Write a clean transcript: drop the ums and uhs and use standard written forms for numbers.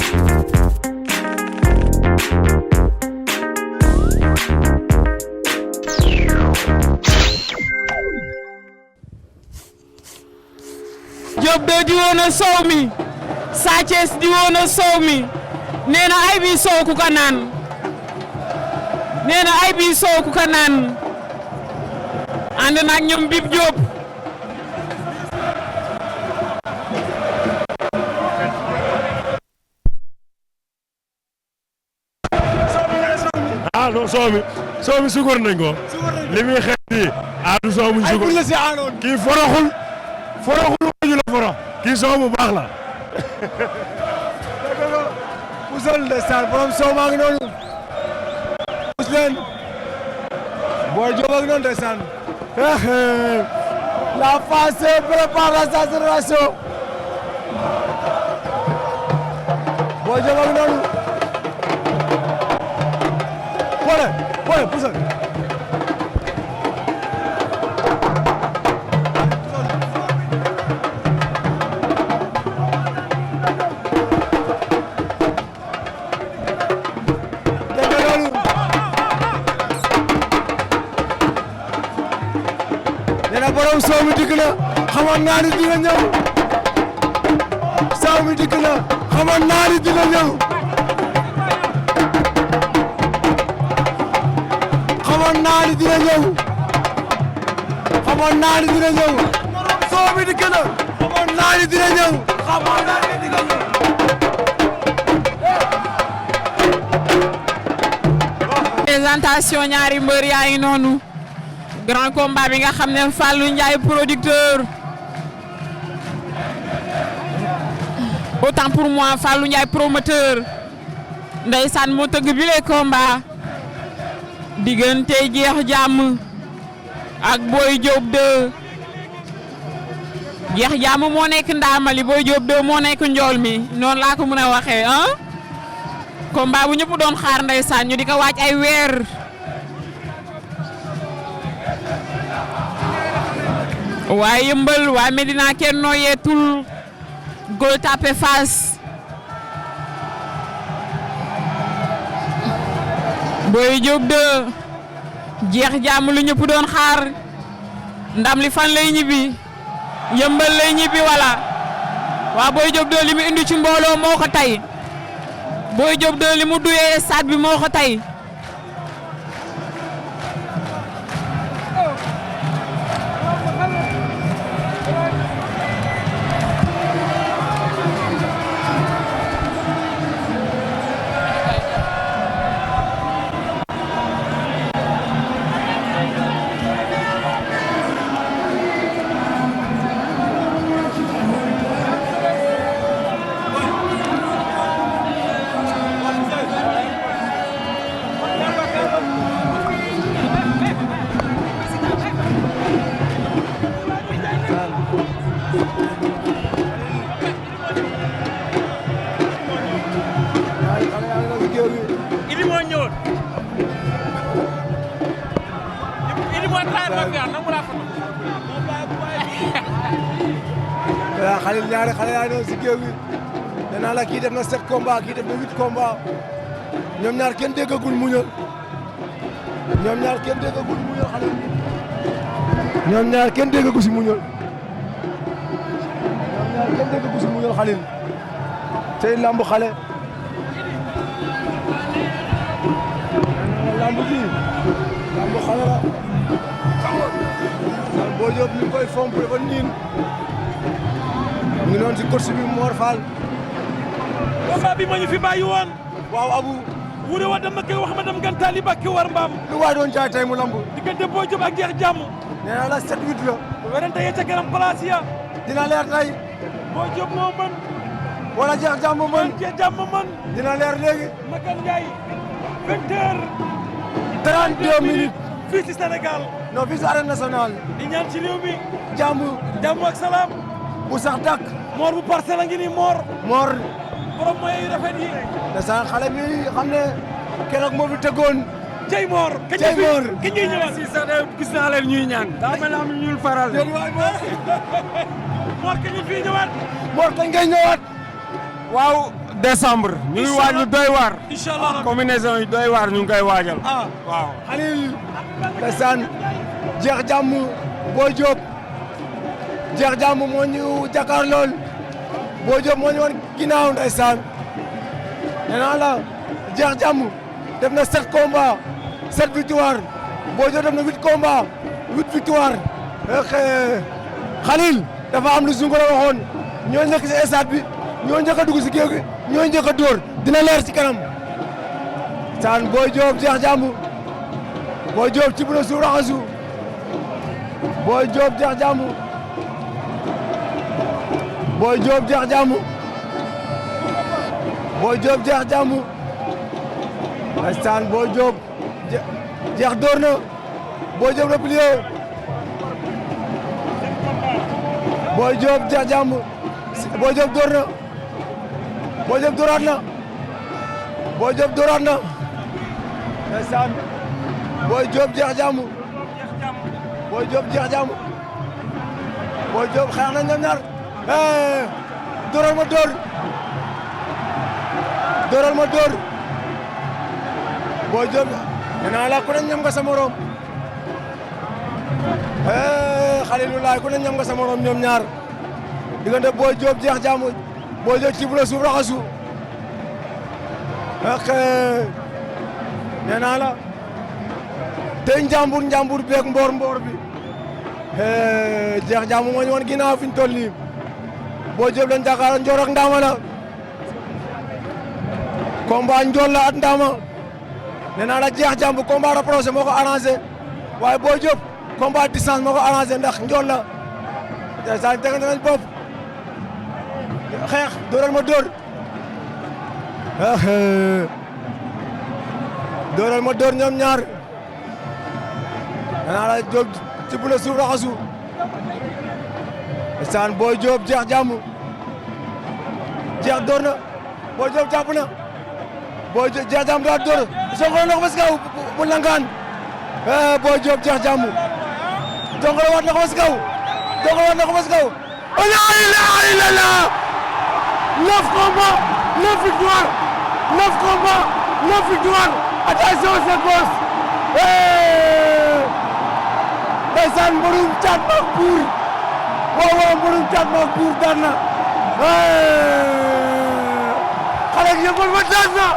Diop de diwoo na soow mi Sa Thiès diwoo na soow mi nee na ay bi soow ku ko naan nee na ay bi soow ku ko naan ànd na ak ñoom Bib Diop ah non soow mi sukur nañ ko li muy xeex nii ah du soow mu sukur kii foroxul ñu la forox kii soow mu baax la pusal ndeysaan borom soow maa ngi noonu pus leen Boy Diop ak noonu ndeysaan la phase prépare la génération Boy Diop ak noonu boole pusal borom soow mi dikk na xamoon naa ni dina ñëw soow mi dikk na xamoon naa ni dina ñëw xamoon naa ni dina ñëw xamoon naa ni dina ñëw soow mi dikk na xamoon naa ni dina ñëw xamoon naa ni dina ñëw présentation ñaari mbër yaa ngi noonu grand combat bi nga xam ne Fallou Ndiaye producteur autant pour moi Fallou Ndiaye promoteur ndeysaan moo tëgg bi le combat diggante Jeex Jàmm ak Boy Diop 2 Jeex Jàmm moo nekk ndaamali Boy Diop 2 moo nekk njool mi noonu laa ko mën a waxee ah combat bu ñëpp doon xaar ndeysaan ñu di ko waaj ay weer waaye Yëmbal waa Medina kenn nooyeetul Gueule Tapée Fass Boy Diop 2 Jeex Jàmm lu ñëpp doon xaar ndam li fan lay ñibbi Yëmbal lay ñibbi wala waa Boy Diop 2 li mu indi ci mbooloo moo ko tey Boy Diop 2 li mu duyee stade bi moo ko tey waaw Khalil ñaari xale yaa ngi si géew bi nee naa la kii def na 7 combats kii def na 8 combats ñoom ñaar kenn déggagul muñal ñoom ñaar kenn déggagul muñal xale ñoom ñaar kenn déggagu si muñal ñoom ñaar kenn déggagu si muñal Khalil tey lamb xale lamb ji lamb xale la Boy Diop ñu ngi koy fomp dafa niin mu ngi noonu si course bi Mor Fall. combat bi ma ñu fi bàyyi woon. waaw Abu. wuure wa dama koy wax ma dem gantaali bakki war mbaam. lu waay doon jaay tey mu lamb. diggante Boy Diop ak Jeex Jàmm. nee naa la 7-8 la. werante ya ca kanam place ya. dina leer tey. Boy Diop moo mën. wala Jeex Jàmm mën. Jeex Jàmm mën. dina leer léegi. Makan Ndiaye. 20h. 32 minutes. fii ci Sénégal. non fii ci arène nationale. di ñaan ci réew mi. jàmm ak salaam. bu sax dàkk. Mor bu parcelle a ngi nii Mor. borom mooy yu rafet yi. ndeysaan xale bi xam ne keroog moo fi tëggoon. Cey Mor. Cey Mor kañ ñuy ñëwaat. si sax de gis naa leen ñuy ñaan. daa mel ne am ñuul faral. Mor kañ ñu fii ñëwaat. Mor kañ ngay ñëwaat. waaw décembre. ñu ngi waaj lu doy waar. incha allah combinaison yi doy waar ñu ngi koy waajal. waaw. Khalil ndeysaan jeex jàmm Boy Diop jeex jàmm moo ñu jàkkaar lool Boy Diop moo ñu woon ginnaaw ndeysaan nee naa la jeex jàmm def na 7 combats 7 victoires Boy Diop def na 8 combats 8 victoires Khalil dafa am lu Zungura waxoon ñoo njëkk si stade bi ñoo njëkk a dugg si géew gi ñoo njëkk a dóor dina leer ci kanam saan Boy Diop jeex jàmm Boy Diop ci bu na suuf raxasu Boy Diop jeex jàmm Boy Diop jeex jàmm Boy Diop jeex jàmm ndeysaan Boy Diop jeex door na Boy Diop replié Boy Diop jeex jàmm Boy Diop door na Boy Diop dooraat na Boy Diop dooraat na ndeysaan Boy Diop jeex jàmm Boy Diop jeex jàmm Boy Diop xeex na ñoom ñaar dooral ma door dooral ma door Boy Diop nee naa la ku ne ñam nga sa morom Khalilulaay ku ne ñam nga sa morom ñoom ñaar diggante Boy Diop jeex jàmm Boy Diop ci bu la suuf raxasu nee naa la tey njàmbur beeg mboor bi jeex jàmm moo ñu woon ginnaaw fi ñu toll nii Boy Diop lañ jàkkaarloo njoor ak ndaama la combat njool la at ndaama nee naa la jeex jàmm combat rapproché moo ko arrangé waaye Boy Diop combat distance moo ko arrangé ndax njool la saa tegante nañ bopp xeex dóoral ma dóor dóoral ma dóor ñoom ñaar nee naa la Diop ci bu la suuf raxasu saan Boy Diop jeex jàmm jeex door na Boy Diop jàpp na Boy Diop jeex jàmm daal door songolo na ko ba si kaw bu langaan Boy Diop jeex jàmm songolo waat na ko ba si kaw songolo waat na ko ba si kaw la ilaha illallah 9 combats 9 victoires 9 combats 9 victoires attention c'est boss ndeysaan mbarum caat maak buur waaw mbarum caat maak buur daan na xale ak yëmbal ma daan na